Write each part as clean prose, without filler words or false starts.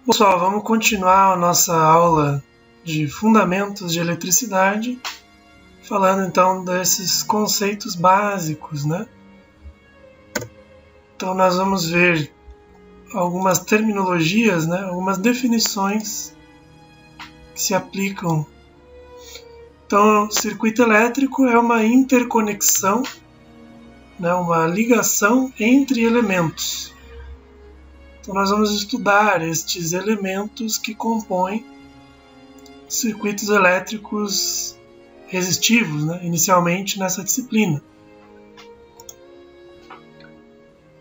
Pessoal, vamos continuar a nossa aula de fundamentos de eletricidade, falando então desses conceitos básicos, né? Então nós vamos ver algumas terminologias, né? Algumas definições que se aplicam. Então, circuito elétrico é uma interconexão, né? Uma ligação entre elementos. Então nós vamos estudar estes elementos que compõem circuitos elétricos resistivos, né, inicialmente nessa disciplina.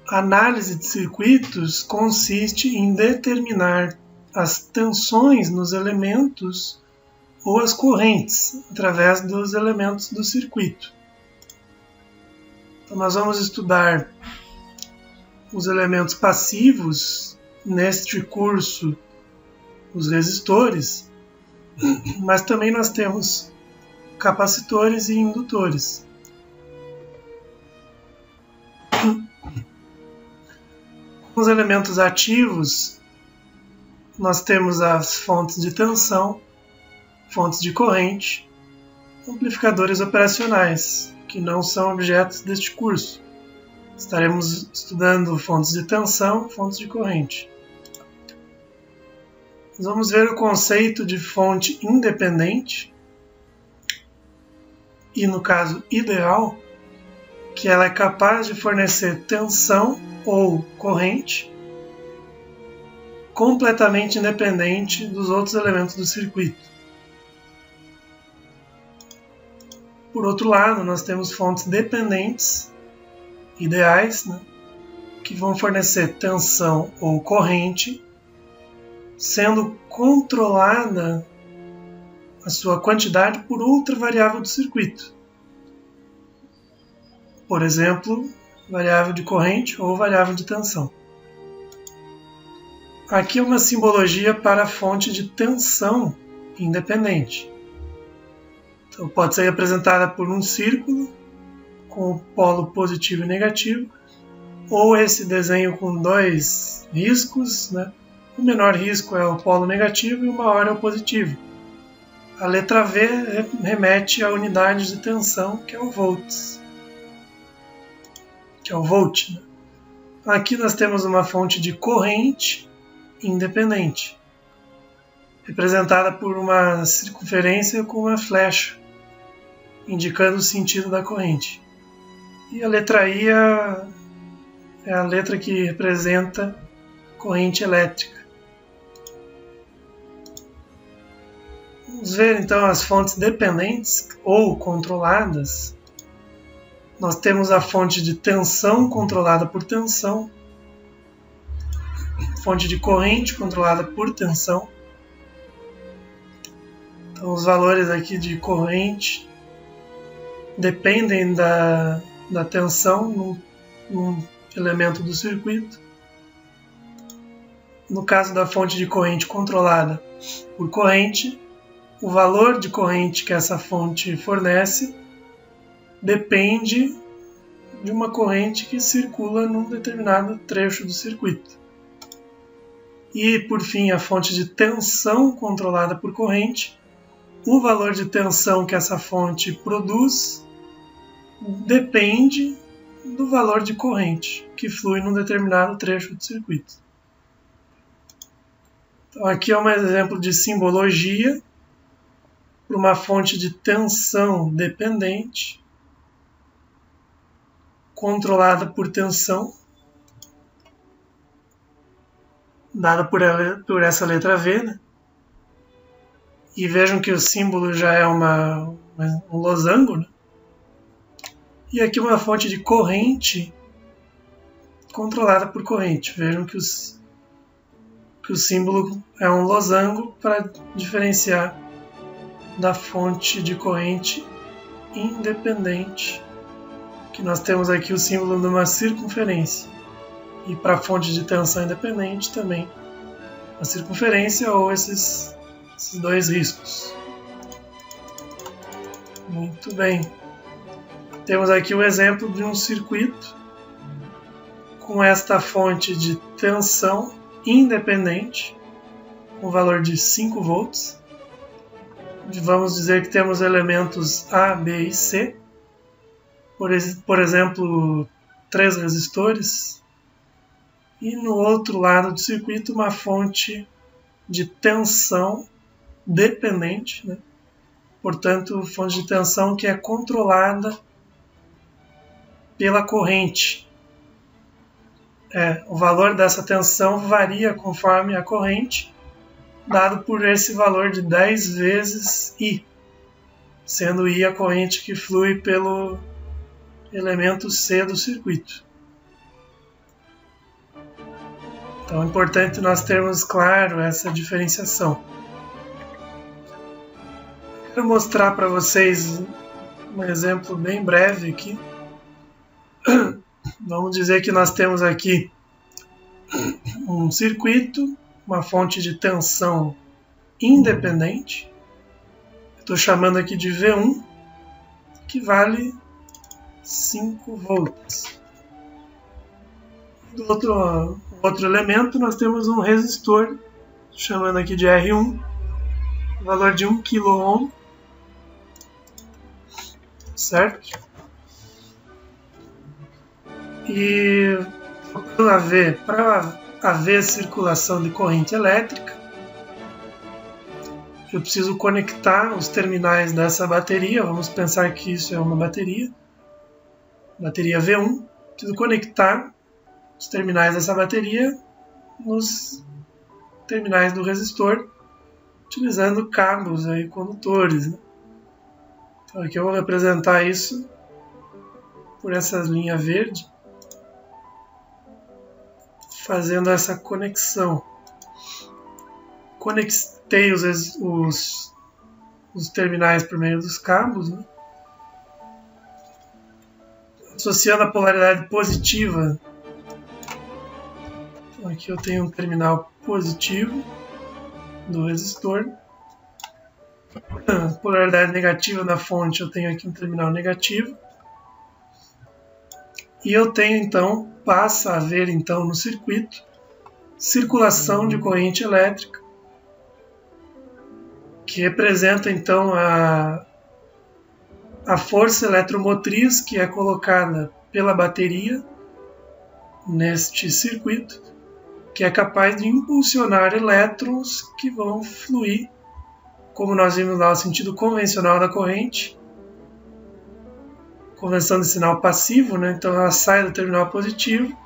A análise de circuitos consiste em determinar as tensões nos elementos ou as correntes através dos elementos do circuito. Então nós vamos estudar os elementos passivos, neste curso, os resistores, mas também nós temos capacitores e indutores. Os elementos ativos, nós temos as fontes de tensão, fontes de corrente, amplificadores operacionais, que não são objetos deste curso. Estaremos estudando fontes de tensão, fontes de corrente. Nós vamos ver o conceito de fonte independente e, no caso ideal, que ela é capaz de fornecer tensão ou corrente completamente independente dos outros elementos do circuito. Por outro lado, nós temos fontes dependentes ideais, né, que vão fornecer tensão ou corrente, sendo controlada a sua quantidade por outra variável do circuito. Por exemplo, variável de corrente ou variável de tensão. Aqui é uma simbologia para a fonte de tensão independente. Então, pode ser representada por um círculo com o polo positivo e negativo, ou esse desenho com dois riscos, né? O menor risco é o polo negativo e o maior é o positivo. A letra V remete à unidade de tensão, que é o volts, que é o volt, né? Aqui nós temos uma fonte de corrente independente, representada por uma circunferência com uma flecha, indicando o sentido da corrente. E a letra I é a letra que representa corrente elétrica. Vamos ver então as fontes dependentes ou controladas. Nós temos a fonte de tensão controlada por tensão, fonte de corrente controlada por tensão. Então os valores aqui de corrente dependem da tensão num elemento do circuito. No caso da fonte de corrente controlada por corrente, o valor de corrente que essa fonte fornece depende de uma corrente que circula num determinado trecho do circuito. E, por fim, a fonte de tensão controlada por corrente, o valor de tensão que essa fonte produz depende do valor de corrente que flui num determinado trecho do circuito. Então, aqui é um exemplo de simbologia para uma fonte de tensão dependente controlada por tensão, dada por essa letra V, né? E vejam que o símbolo já é um losango, né? E aqui uma fonte de corrente controlada por corrente. Vejam que o símbolo é um losango para diferenciar da fonte de corrente independente, que nós temos aqui o símbolo de uma circunferência. E para a fonte de tensão independente também a circunferência ou esses dois riscos. Muito bem. Temos aqui o exemplo de um circuito com esta fonte de tensão independente com valor de 5 volts. Vamos dizer que temos elementos A, B e C. Por exemplo, 3 resistores. E no outro lado do circuito uma fonte de tensão dependente, né? Portanto, fonte de tensão que é controlada pela corrente. O valor dessa tensão varia conforme a corrente, dado por esse valor de 10 vezes I, sendo I a corrente que flui pelo elemento C do circuito. Então é importante nós termos claro essa diferenciação. Quero mostrar para vocês um exemplo bem breve aqui. Vamos dizer que nós temos aqui um circuito, uma fonte de tensão independente. Estou chamando aqui de V1, que vale 5 volts. Do outro elemento nós temos um resistor, chamando aqui de R1, valor de 1 kΩ, certo? E para haver circulação de corrente elétrica, eu preciso conectar os terminais dessa bateria. Vamos pensar que isso é uma bateria V1. Preciso conectar os terminais dessa bateria nos terminais do resistor, utilizando cabos aí, condutores, né? Então aqui eu vou representar isso por essa linha verde, fazendo essa conexão. Conectei os terminais por meio dos cabos, né? Associando a polaridade positiva. Então aqui eu tenho um terminal positivo do resistor. Polaridade negativa da fonte, eu tenho aqui um terminal negativo. E eu tenho então, passa a haver então no circuito, circulação de corrente elétrica, que representa então a força eletromotriz que é colocada pela bateria neste circuito, que é capaz de impulsionar elétrons que vão fluir, como nós vimos lá, o sentido convencional da corrente, convenção de sinal passivo, né? Então ela sai do terminal positivo,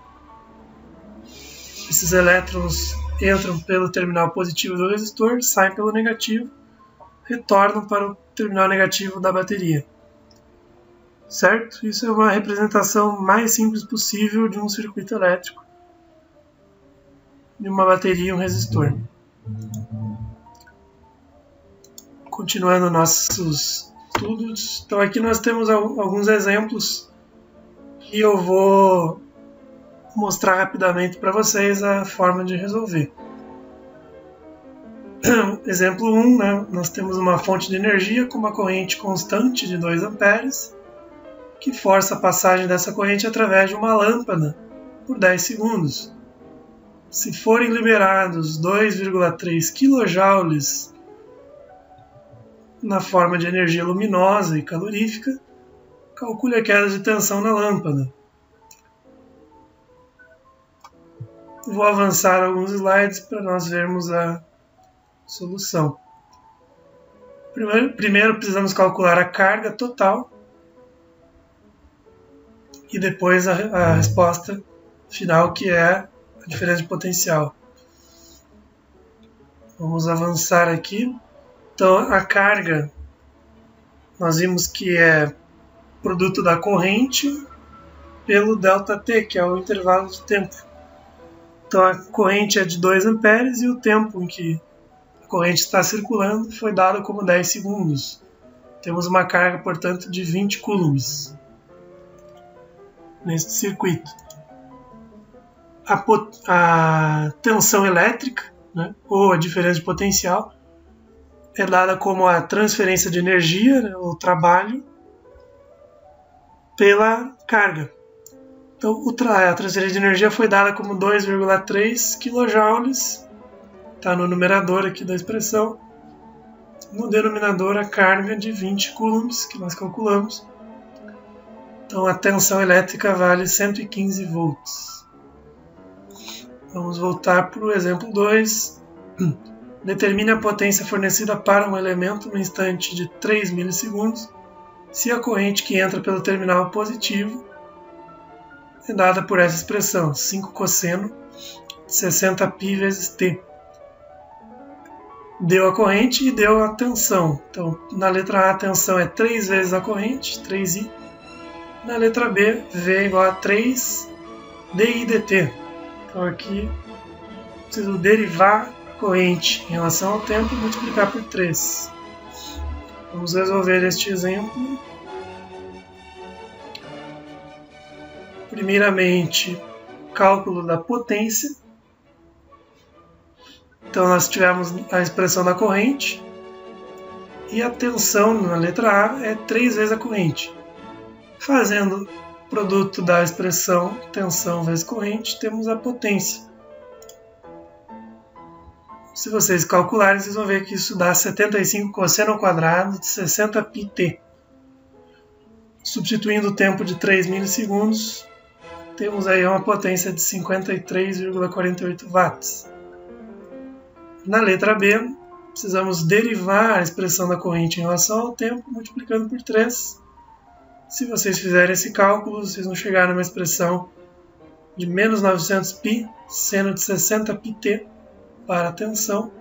esses elétrons entram pelo terminal positivo do resistor, saem pelo negativo, retornam para o terminal negativo da bateria. Certo? Isso é uma representação mais simples possível de um circuito elétrico, de uma bateria e um resistor. Continuando nossos estudos, então aqui nós temos alguns exemplos que eu vou mostrar rapidamente para vocês a forma de resolver. Exemplo 1, né? Nós temos uma fonte de energia com uma corrente constante de 2 amperes, que força a passagem dessa corrente através de uma lâmpada por 10 segundos. Se forem liberados 2,3 kJ na forma de energia luminosa e calorífica, calcule a queda de tensão na lâmpada. Vou avançar alguns slides para nós vermos a solução. Primeiro precisamos calcular a carga total e depois a resposta final, que é a diferença de potencial. Vamos avançar aqui. Então a carga, nós vimos que é produto da corrente pelo ΔT, que é o intervalo de tempo. Então a corrente é de 2 amperes e o tempo em que a corrente está circulando foi dado como 10 segundos. Temos uma carga, portanto, de 20 coulombs neste circuito. A tensão elétrica, né, ou a diferença de potencial, é dada como a transferência de energia, né, ou trabalho, pela carga. Então a transferência de energia foi dada como 2,3 kJ está no numerador aqui da expressão. No denominador, a carga de 20 coulombs, que nós calculamos. Então, a tensão elétrica vale 115 volts. Vamos voltar para o exemplo 2. Determine a potência fornecida para um elemento no instante de 3 milissegundos se a corrente que entra pelo terminal positivo é dada por essa expressão, 5 cosseno de 60π vezes t. Deu a corrente e deu a tensão. Então, na letra A, a tensão é 3 vezes a corrente, 3I. Na letra B, V é igual a 3 dI dt. Então, aqui, preciso derivar a corrente em relação ao tempo e multiplicar por 3. Vamos resolver este exemplo. Primeiramente, cálculo da potência. Então, nós tivemos a expressão da corrente e a tensão na letra A é 3 vezes a corrente. Fazendo o produto da expressão tensão vezes corrente, temos a potência. Se vocês calcularem, vocês vão ver que isso dá 75 cosseno ao quadrado de 60πt. Substituindo o tempo de 3 milissegundos, temos aí uma potência de 53,48 watts. Na letra B, precisamos derivar a expressão da corrente em relação ao tempo, multiplicando por 3. Se vocês fizerem esse cálculo, vocês vão chegar numa expressão de menos 900π, seno de 60πt para a tensão.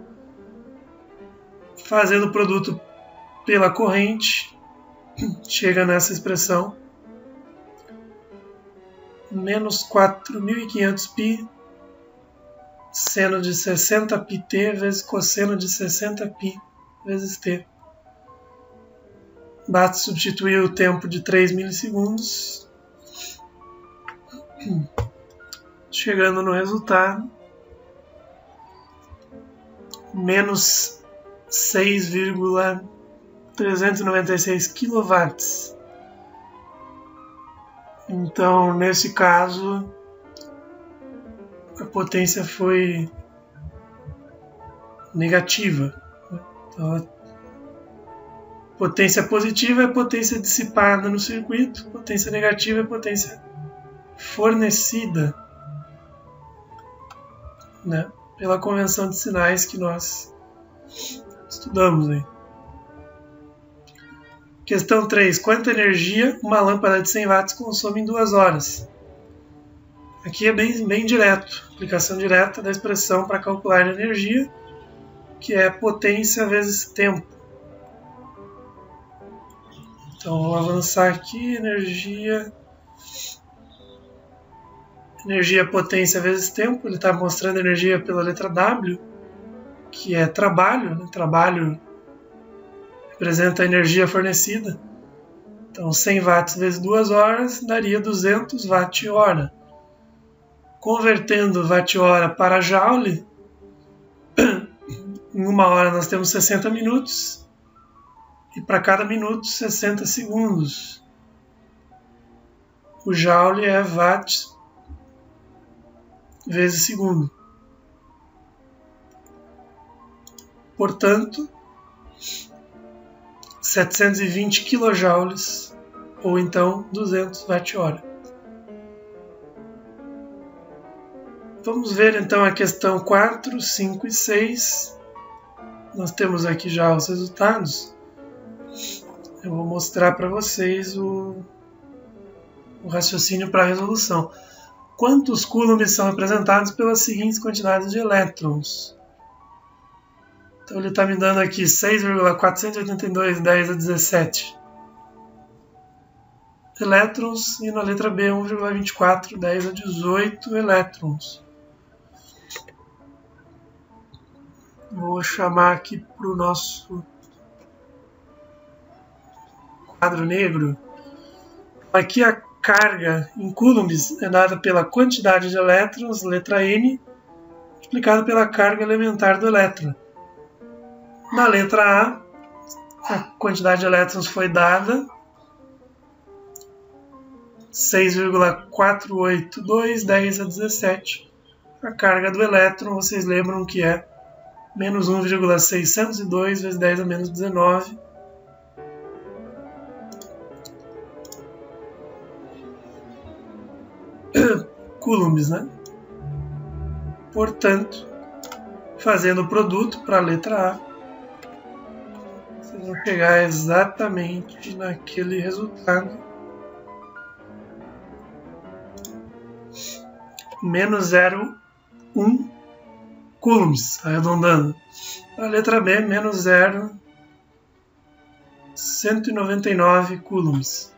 Fazendo o produto pela corrente, chega nessa expressão, menos 4.500π, seno de 60πt vezes cosseno de 60π vezes t. Basta substituir o tempo de 3 milissegundos, chegando no resultado, menos 6,396 kW. Então, nesse caso, a potência foi negativa. Então, a potência positiva é a potência dissipada no circuito, potência negativa é a potência fornecida, né, pela convenção de sinais que nós estudamos aí. Questão 3. Quanta energia uma lâmpada de 100 watts consome em 2 horas? Aqui é bem direto, aplicação direta da expressão para calcular a energia, que é potência vezes tempo. Então, vou avançar aqui, energia potência vezes tempo. Ele está mostrando energia pela letra W, que é trabalho, né? Trabalho representa a energia fornecida. Então, 100 watts vezes 2 horas daria 200 watt-hora. Convertendo watt-hora para joule, em 1 hora nós temos 60 minutos e para cada minuto 60 segundos. O joule é watt vezes segundo. Portanto, 720 kJ ou então 200 watt-hora. Vamos ver então a questão 4, 5 e 6. Nós temos aqui já os resultados. Eu vou mostrar para vocês o raciocínio para a resolução. Quantos coulombs são representados pelas seguintes quantidades de elétrons? Então ele está me dando aqui 6,482 10 a 17 elétrons e na letra B 1,24 10 a 18 elétrons. Vou chamar aqui para o nosso quadro negro. Aqui a carga em coulombs é dada pela quantidade de elétrons, letra N, multiplicada pela carga elementar do elétron. Na letra A quantidade de elétrons foi dada 6,482 10 a 17. A carga do elétron, vocês lembram que é menos 1,602 vezes 10 a menos 19. Coulombs, né? Portanto, fazendo o produto para a letra A, vocês vão chegar exatamente naquele resultado. Menos 0,1 coulombs, arredondando. A letra B, menos 0,199 coulombs.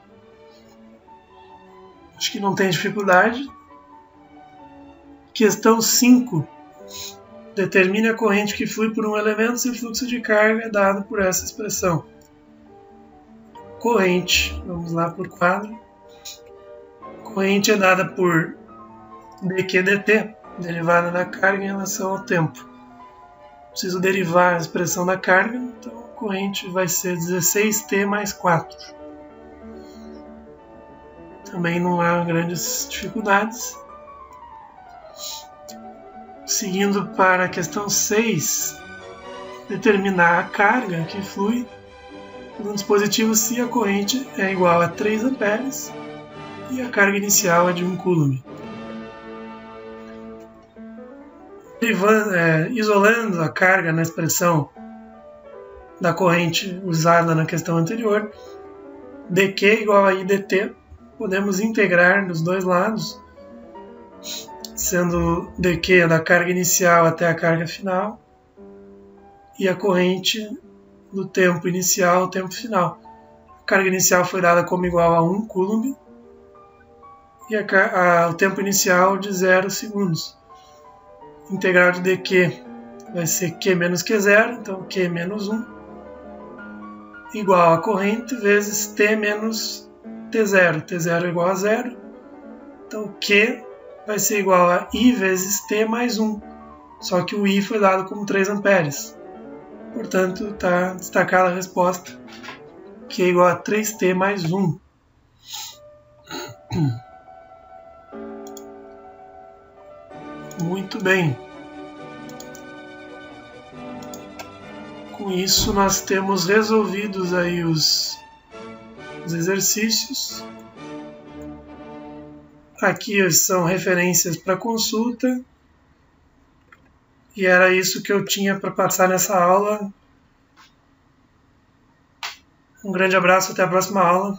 Acho que não tem dificuldade. Questão 5. Determine a corrente que flui por um elemento se o fluxo de carga é dado por essa expressão. Corrente, vamos lá por quadro. Corrente é dada por dq dt, derivada da carga em relação ao tempo. Preciso derivar a expressão da carga, então a corrente vai ser 16t mais 4. Também não há grandes dificuldades. Seguindo para a questão 6, determinar a carga que flui no dispositivo se a corrente é igual a 3 amperes e a carga inicial é de 1 coulomb. Isolando a carga na expressão da corrente usada na questão anterior, dq igual a idt, podemos integrar dos dois lados, sendo dq da carga inicial até a carga final e a corrente do tempo inicial ao tempo final. A carga inicial foi dada como igual a 1 coulomb e o tempo inicial de 0 segundos. Integral de dq vai ser q menos q0, então q menos 1, igual a corrente vezes t menos t0. t0 é igual a 0, então q vai ser igual a I vezes t mais 1, só que o I foi dado como 3 amperes. Portanto, está destacada a resposta, que é igual a 3t mais 1. Muito bem. Com isso, nós temos resolvidos aí os exercícios. Aqui são referências para consulta. E era isso que eu tinha para passar nessa aula. Um grande abraço, até a próxima aula.